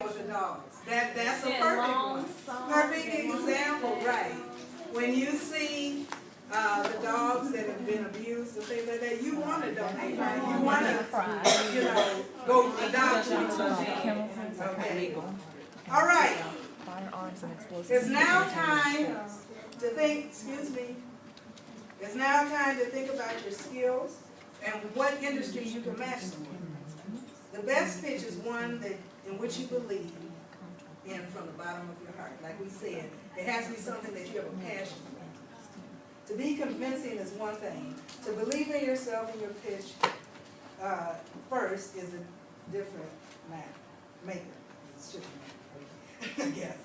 with the dogs. That's a perfect one. Perfect example, right? When you see the dogs that have been abused and things like that, you want to donate. You want to, go adopt one. Okay. All right. It's now time to think. Excuse me. It's now time to think about your skills and what industry you can match them with. The best pitch is one that in which you believe in from the bottom of your heart. Like we said, it has to be something that you have a passion about. To be convincing is one thing. To believe in yourself and your pitch first is a different maker. It's just I guess.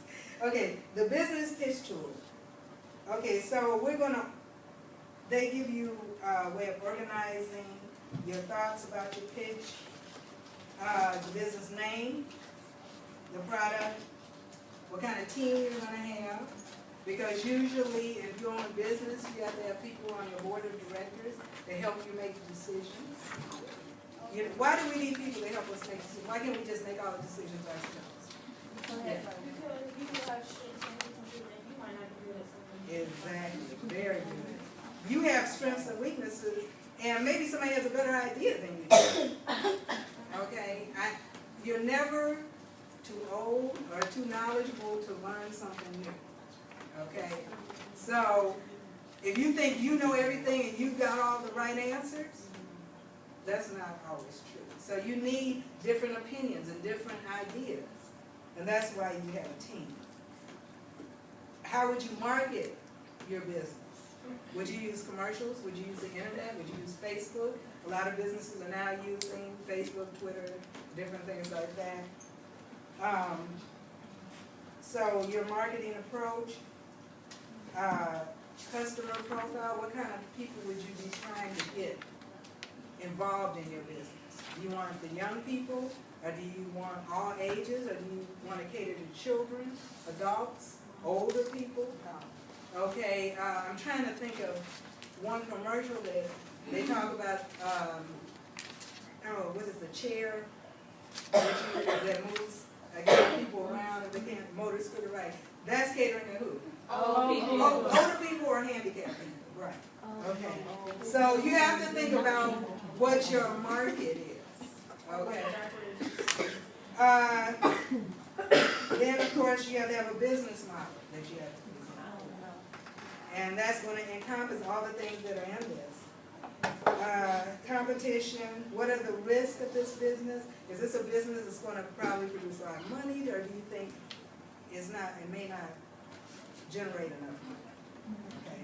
Okay, the business pitch tool. Okay, so they give you a way of organizing your thoughts about your pitch, the business name, the product, what kind of team you're going to have. Because usually, if you own a business, you have to have people on your board of directors to help you make decisions. Why do we need people to help us make decisions? Why can't we just make all the decisions ourselves? Yeah. Exactly. Very good. You have strengths and weaknesses, and maybe somebody has a better idea than you do. Okay? You're never too old or too knowledgeable to learn something new. Okay? So, if you think you know everything and you've got all the right answers, that's not always true. So you need different opinions and different ideas. And that's why you have a team. How would you market your business? Would you use commercials? Would you use the internet? Would you use Facebook? A lot of businesses are now using Facebook, Twitter, different things like that. So your marketing approach, customer profile, what kind of people would you be trying to get involved in your business? Do you want the young people, or do you want all ages, or do you want to cater to children, adults, older people? Okay, I'm trying to think of one commercial that they talk about, what is the chair that moves, get people around and they can't motor scooter right. That's catering to who? Older people or handicapped people, right. Okay, so you have to think about what your market is. Okay. Then, of course, you have to have a business model that you have to design. And that's going to encompass all the things that are in this. Competition, what are the risks of this business? Is this a business that's going to probably produce a lot of money, or do you think it may not generate enough money? Okay.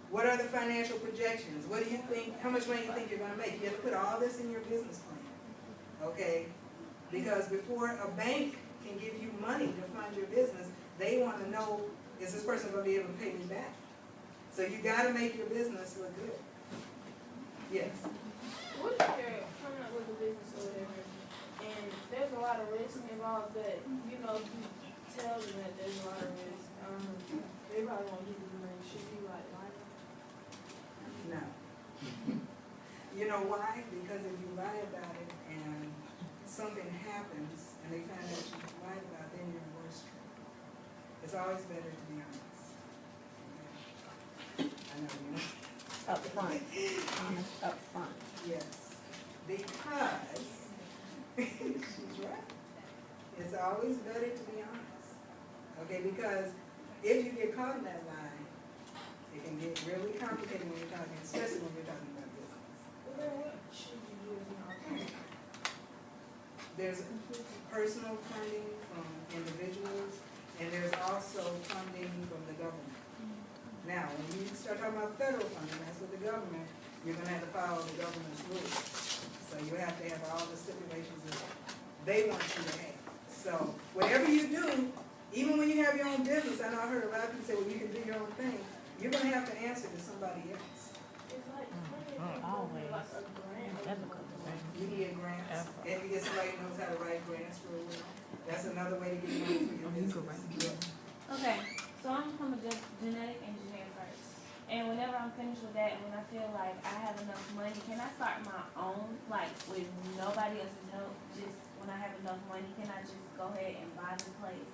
What are the financial projections? What do you think, how much money do you think you're going to make? You have to put all this in your business plan. Okay? Because before a bank can give you money to fund your business, they want to know, is this person going to be able to pay me back? So you got to make your business look good. Yes? What if you're coming up with a business or whatever, and there's a lot of risk involved, but, you tell them that there's a lot of risk, they probably won't give you the money. Should you lie? No. You know why? Because if you lie about it and something happens and they find out you lied about it, then you're in worse trouble. It's always better to be honest. I know you know. Up front. Honest up front. Yes. Because she's right. It's always better to be honest. Okay, because if you get caught in that lie, it can get really complicated when you're talking, especially when you're talking about business. Well, then what should you do as an alternative? There's personal funding from individuals, and there's also funding from the government. Now, when you start talking about federal funding, that's with the government, you're going to have to follow the government's rules. So you have to have all the stipulations that they want you to have. So whatever you do, even when you have your own business, I know I heard a lot of people say, well, you can do your own thing. You're going to have to answer to somebody else. It's like, Always. like a grant. You get grants. And you get somebody who knows how to write grants real well. That's another way to get money for your business. Yeah. Okay, so I'm from a genetic engineer first. And whenever I'm finished with that, and when I feel like I have enough money, can I start my own, like with nobody else's help? Just when I have enough money, can I way and buy the place,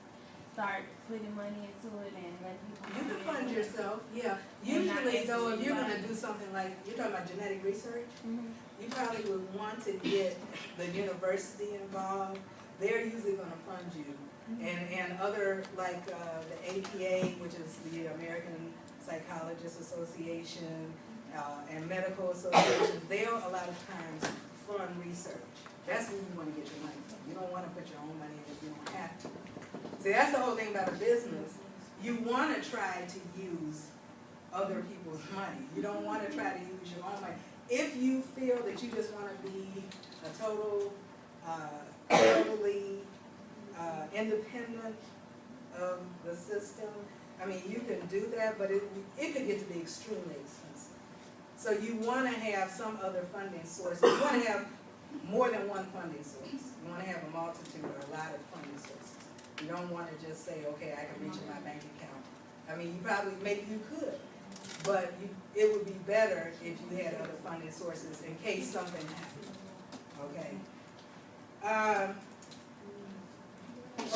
start putting money into it and let people. You can fund yourself, yeah. Usually though, if you're gonna do something like, you're talking about genetic research, you probably would want to get the university involved. They're usually gonna fund you. And other, like the ATA, which is the American Psychologists Association, and medical associations, they'll a lot of times fund research. That's where you want to get your money from. You don't want to put your own money in if you don't have to. See, that's the whole thing about a business. You want to try to use other people's money. You don't want to try to use your own money. If you feel that you just want to be a totally independent of the system, I mean, you can do that, but it could get to be extremely expensive. So you want to have some other funding source. You want to have more than one funding source. You want to have a multitude or a lot of funding sources. You don't want to just say, okay, I can reach in my bank account. I mean, maybe you could, but it would be better if you had other funding sources in case something happened. Okay.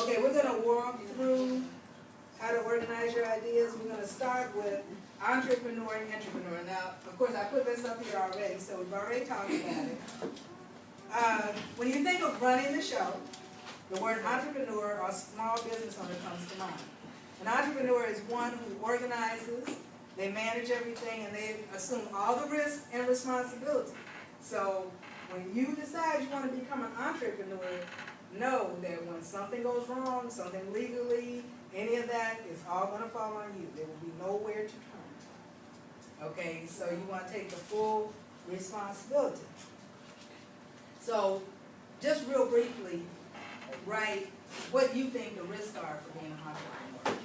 Okay, we're going to walk through how to organize your ideas. We're going to start with entrepreneur and intrapreneur. Now, of course, I put this up here already, so we've already talked about it. When you think of running the show, the word entrepreneur or small business owner comes to mind. An entrepreneur is one who organizes, they manage everything, and they assume all the risk and responsibility. So when you decide you want to become an entrepreneur, know that when something goes wrong, something legally, any of that, it's all going to fall on you. There will be nowhere to turn. Okay, so you want to take the full responsibility. So just real briefly, write what you think the risks are for being an entrepreneur.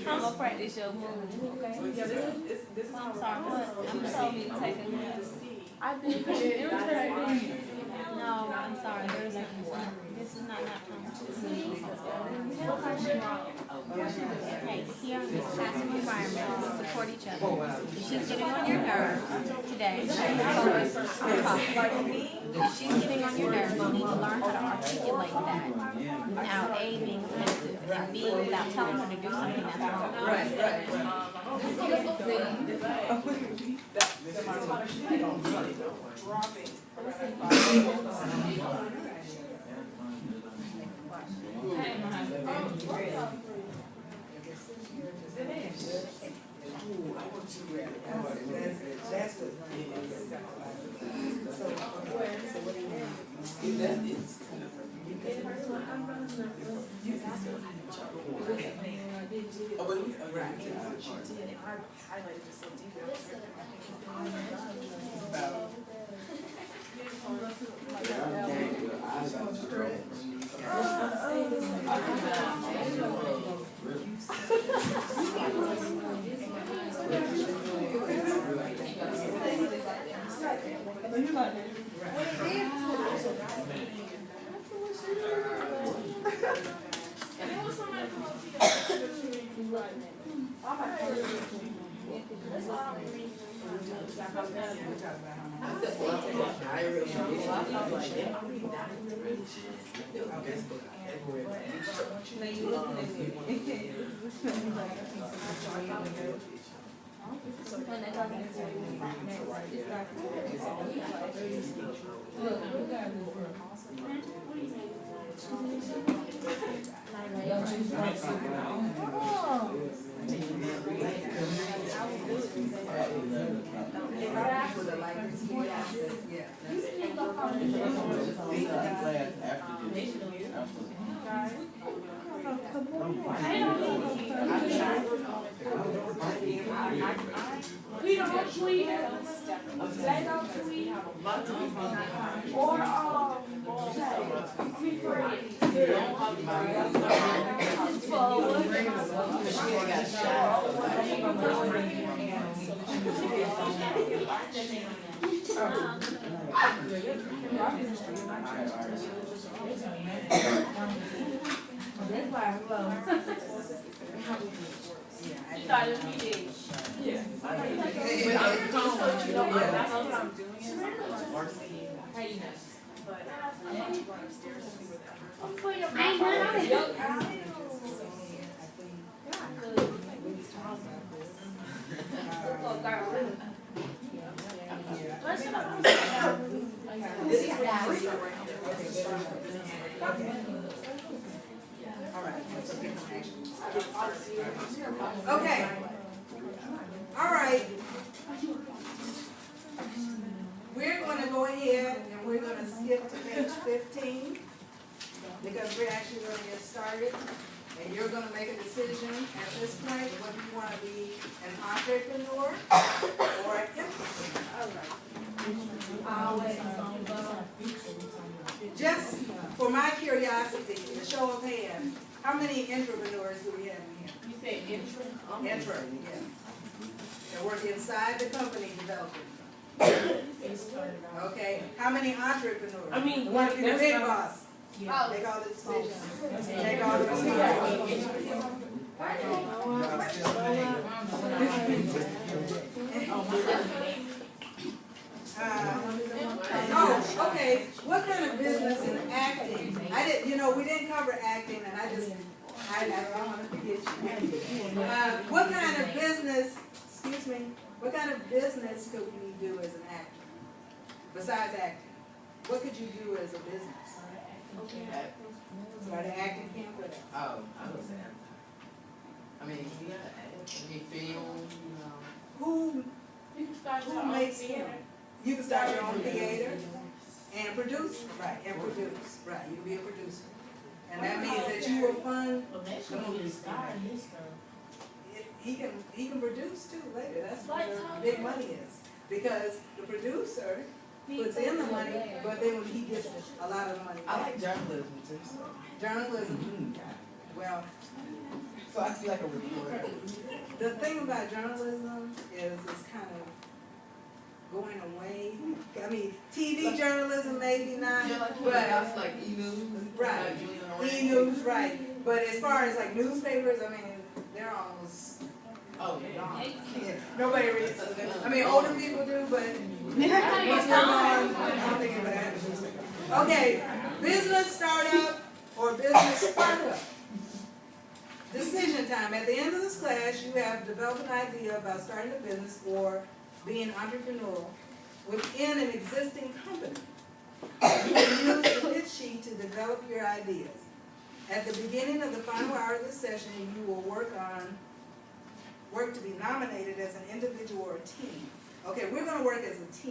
I'm gonna practice your moves, okay? I'm sorry, what? I'm told me to take a nap. I did. No, I'm sorry. This is not nap time. Hey, here in this classroom environment, we support each other. If she's getting on your nerves today, if she's getting on your nerves, you need to learn how to articulate that without A, being offensive, and B, without telling her to do something that's wrong. Right. That's what We don't tweet. They don't tweet. Or be free. You thought it was me, did you? Yeah. That's what I'm doing. How you know? Okay. All right. We're going to go ahead and we're going to skip to page 15 because we're actually going to get started. And you're going to make a decision at this point whether you want to be an entrepreneur or an entrepreneur. Just for my curiosity, a show of hands, how many entrepreneurs do we have in here? You said intro? Intro, yeah. That work inside the company developing. Okay, how many entrepreneurs? I mean, the one be the that's big not- boss. Yeah. Make all the decisions. Take all the responsibility. Oh, okay. What kind of business in acting? We didn't cover acting, and I don't want to forget you. What kind of business? Excuse me. What kind of business could we do as an actor besides acting? What could you do as a business? Start an acting camp with us. Oh, I was saying. I mean, you gotta any film, Who You can start your own makes theater. film? You can start your own theater and produce, right? And produce, right? You can be a producer, and that means that you will fund the movies. He can produce too later. That's where the big money is, because the producer puts in the money, but then he gets a lot of money. I like journalism too, so. Journalism. Well, So I feel like a reporter. the thing about journalism is it's kind of going away. I mean, TV journalism maybe not, but That's like e-news. right, Like e-news, right. But as far as like newspapers, I mean, they're almost Oh, gone. Yeah, nobody reads them. I mean, older people do, but once we're gone, I don't think anybody has a newspaper. Okay, business startup or business startup. Decision time. At the end of this class, you have developed an idea about starting a business or being entrepreneurial within an existing company. You will use the pitch sheet to develop your ideas. At the beginning of the final hour of this session, you will work to be nominated as an individual or a team. Okay, we're going to work as a team.